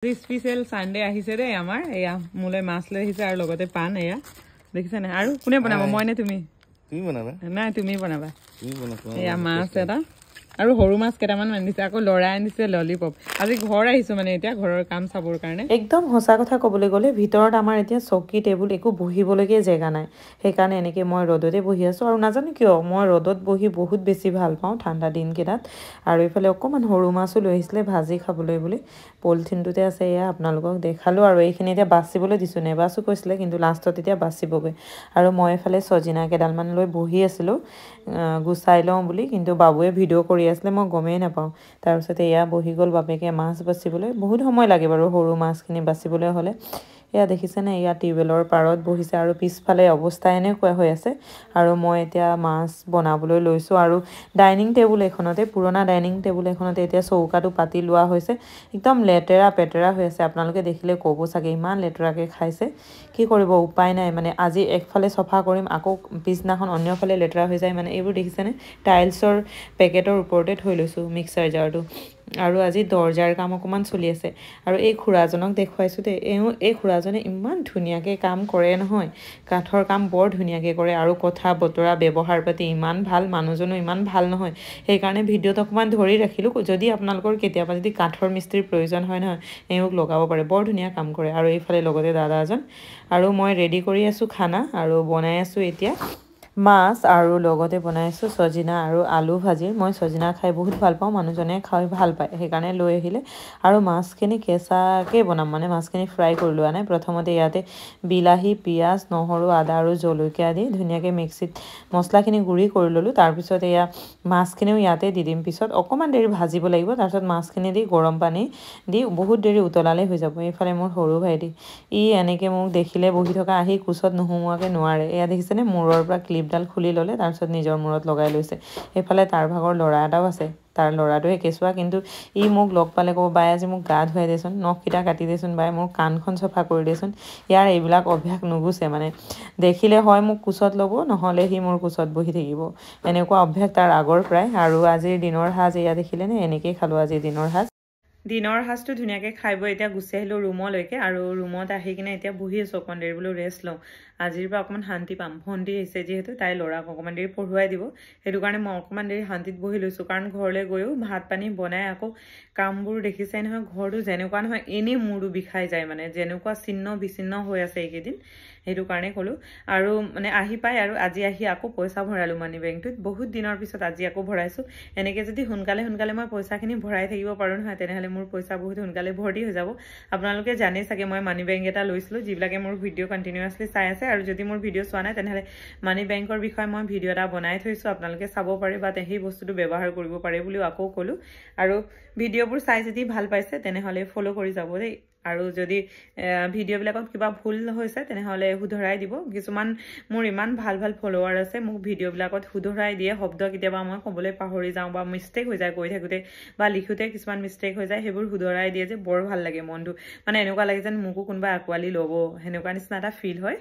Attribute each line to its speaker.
Speaker 1: special Sunday আহিছে দে আমাৰ এয়া মুলে মাছ লৈ আহিছে আৰু লগতে পান এয়া দেখিছা না আৰু কোনে বনাব মই নে তুমি
Speaker 2: বনাবা
Speaker 1: নাই তুমি বনাবা এয়া মাছ এটা আৰু হৰু মাছ কেটামান আনিছে আকৌ লৰা আনিছে ললিপপ আজি ঘৰ আহিছো মানে এতিয়া ঘৰৰ কাম চাবৰ কাৰণে
Speaker 3: একদম হসা কথা কবলৈ গলে ভিতৰত আমাৰ এতিয়া চকী টেবুল একো বহিবলৈকে জায়গা নাই সেইকাৰণে এনেকে মই ৰদতে বহি আছো আৰু নাজানো কিয় মই ৰদত বহি বহুত বেছি ভাল পাওঁ ঠাণ্ডা দিন কেটাত আৰু ইফালে অকমান হৰু মাছও লৈ আহিছিলে ভাজি খাবলৈ বুলি পলিথিনটোতে আছে এয়া আপোনালোকক দেখালো আৰু এইখিনি এতিয়া বাছিবলৈ দিছো নেবাসু কৈছিলে কিন্তু লাষ্টত এতিয়া বাছিবগৈ আৰু মই এফালে সজিনা কেডালমান লৈ বহি আছিলো গুছাই লওঁ বুলি কিন্তু বাবুৱে ভিডিঅ' কৰি আছিলে মই গমেই নাপাওঁ তাৰ পিছত এয়া বহি গল বাপেকে মাছ বাছিবলৈ বহুত সময় লাগে বাৰু সৰু মাছখিনি বাছিবলৈ হলে এয়া দেখিছেনে এয়া টিউবেলৰ পাৰত বহিছে আৰু পিছফালে অৱস্থা এনেকুৱা হৈ আছে আৰু মই এতিয়া মাছ বনাবলৈ লৈছো আৰু ডাইনিং টেবুল এখনতে পুৰণা ডাইনিং টেবুল এখনতে এতিয়া চৌকাটো পাতি লোৱা হৈছে একদম লেতেৰা পেটেৰা হৈ আছে আপোনালোকে দেখিলে ক'ব চাগে ইমান লেতেৰাকে খাইছে কি কৰিব উপায় নাই মানে আজি একফালে সফা কৰিম আকৌ পিছনাখন অন্যফালে লেতেৰা হৈ যায় মানে এইবোৰ দেখিছেনে টাইলছৰ পেকেটৰ ওপৰতে থৈ লৈছো মিক্সাৰ জাৰটো আৰু আজি দৰজাৰ কাম অকমান চলি আছে আৰু এই খুৰাজনক দেখুৱাইছো তে এই খুৰাজনে ইমান ধুনীয়াকে কাম কৰে নহয় কাঠৰ কাম বৰ ধুনীয়াকে কৰে আৰু কথা বতৰা ব্যৱহাৰ পাতি ইমান ভাল মানুহজনো ইমান ভাল নহয় সেইকাৰণে ভিডিঅ'ত অকমান ধৰি ৰাখিলো যদি আপোনালোকৰ কেতিয়াবা যদি কাঠৰ মিস্ত্ৰীৰ প্ৰয়োজন হয় নহয় এওঁক লগাব পাৰে বৰ ধুনীয়া কাম কৰে আৰু এইফালে লগতে দাদাজন আৰু মই ৰেডি কৰি আছো খানা আৰু বনাই আছো এতিয়া মাছ আৰু লগতে বনাইছো সজিনা আৰু আলু ভাজি মই সজিনা খাই বহুত ভাল পাওঁ মানুহজনে খাই ভাল পায় সেইকাৰণে লৈ আহিলে আৰু মাছখিনি কেঁচাকে বনাম মানে মাছখিনি ফ্ৰাই কৰি লোৱা নাই প্ৰথমতে ইয়াতে বিলাহী পিয়াজ নহৰু আদা আৰু জলকীয়া দি ধুনীয়াকে মিক্সিত মছলাখিনি গুৰি কৰি ললো তাৰ পিছত এয়া মাছখিনিও ইয়াতে দি দিম পিছত অকমান দেৰি ভাজিব লাগিব তাৰ পিছত মাছখিনি দি গৰম পানী দি বহুত দেৰি উতলালে হৈ যাব এইফালে মোৰ সৰু ভাইটি ই এনেকে মোক দেখিলে বহি থকা আহি কুছত নোহোৱাকে নোৱাৰে এয়া দেখিছেনে মূৰৰ পৰা ক্লিপডাল খুলি ললে তাৰ পিছত নিজৰ মূৰত লগাই লৈছে এইফালে তাৰ ভাগৰ ল'ৰা এটাও আছে তাৰ ল'ৰাটোৱে কেঁচুৱা কিন্তু ই মোক লগ পালে ক'ব বাই আজি মোক গা ধুৱাই দেচোন নখকেইটা কাটি দেচোন বাই মোৰ কাণখন চফা কৰি দেচোন ইয়াৰ এইবিলাক অভ্যাস নুগুছে মানে দেখিলে হয় মোক কোচত ল'ব নহ'লে সি মোৰ কোচত বহি থাকিব এনেকুৱা অভ্যাস তাৰ আগৰ প্ৰায় আৰু আজিৰ দিনৰ সাজ এয়া দেখিলেনে এনেকেই খালো আজিৰ দিনৰ সাজটো ধুনীয়াকে খাই বৈ এতিয়া গুচি আহিলো ৰুমলৈকে আৰু ৰুমত আহি কিনে এতিয়া বহি আছো অকণ দেৰি বোলো ৰেষ্ট লওঁ আজিৰ পৰা অকমান শান্তি পাম ভণ্টি আহিছে যিহেতু তাই ল'ৰাক অকমান দেৰি পঢ়ুৱাই দিব সেইটো কাৰণে মই অকমান দেৰি শান্তিত বহি লৈছো কাৰণ ঘৰলৈ গৈও ভাত পানী বনাই আকৌ কামবোৰ দেখিছাই নহয় ঘৰটো যেনেকুৱা নহয় এনেই মূৰটো বিষাই যায় মানে যেনেকুৱা ছিন্ন বিচ্ছিন্ন হৈ আছে এইকেইদিন সেইটো কাৰণে ক'লো আৰু মানে আহি পাই আৰু আজি আহি আকৌ পইচা ভৰালো মানি বেংকটোত বহুত দিনৰ পিছত আজি আকৌ ভৰাইছো এনেকে যদি সোনকালে মই পইচাখিনি ভৰাই থাকিব পাৰো নহয় তেনেহলে মোৰ পইচা বহুত সোনকালে ভৰ্তি হৈ যাব আপোনালোকে জানে চাগে মই মানি বেংক এটা লৈছিলো যিবিলাকে মোৰ ভিডিঅ' কন্টিনিউয়াছলি চাই আছে আৰু যদি মোৰ ভিডিঅ' চোৱা নাই তেনেহলে মানি বেংকৰ বিষয়ে মই ভিডিঅ' এটা বনাই থৈছো আপোনালোকে চাব পাৰে বা সেই বস্তুটো ব্যৱহাৰ কৰিব পাৰে বুলিও আকৌ ক'লো আৰু ভিডিঅ'বোৰ চাই যদি ভাল পাইছে তেনেহলে ফলো কৰি যাব দেই আৰু যদি ভিডিঅ'বিলাকত কিবা ভুল হৈছে তেনেহলে শুধৰাই দিব কিছুমান মোৰ ইমান ভাল ফলোৱাৰ আছে মোক ভিডিঅ'বিলাকত শুধৰাই দিয়ে শব্দ কেতিয়াবা মই ক'বলৈ পাহৰি যাওঁ বা মিষ্টেক হৈ যায় কৈ থাকোতে বা লিখোতে কিছুমান মিষ্টেক হৈ যায় সেইবোৰ শুধৰাই দিয়ে যে বৰ ভাল লাগে মনটো মানে এনেকুৱা লাগে যেন মোকো কোনোবা আকোৱালি ল'ব সেনেকুৱা নিচিনা এটা ফিল হয়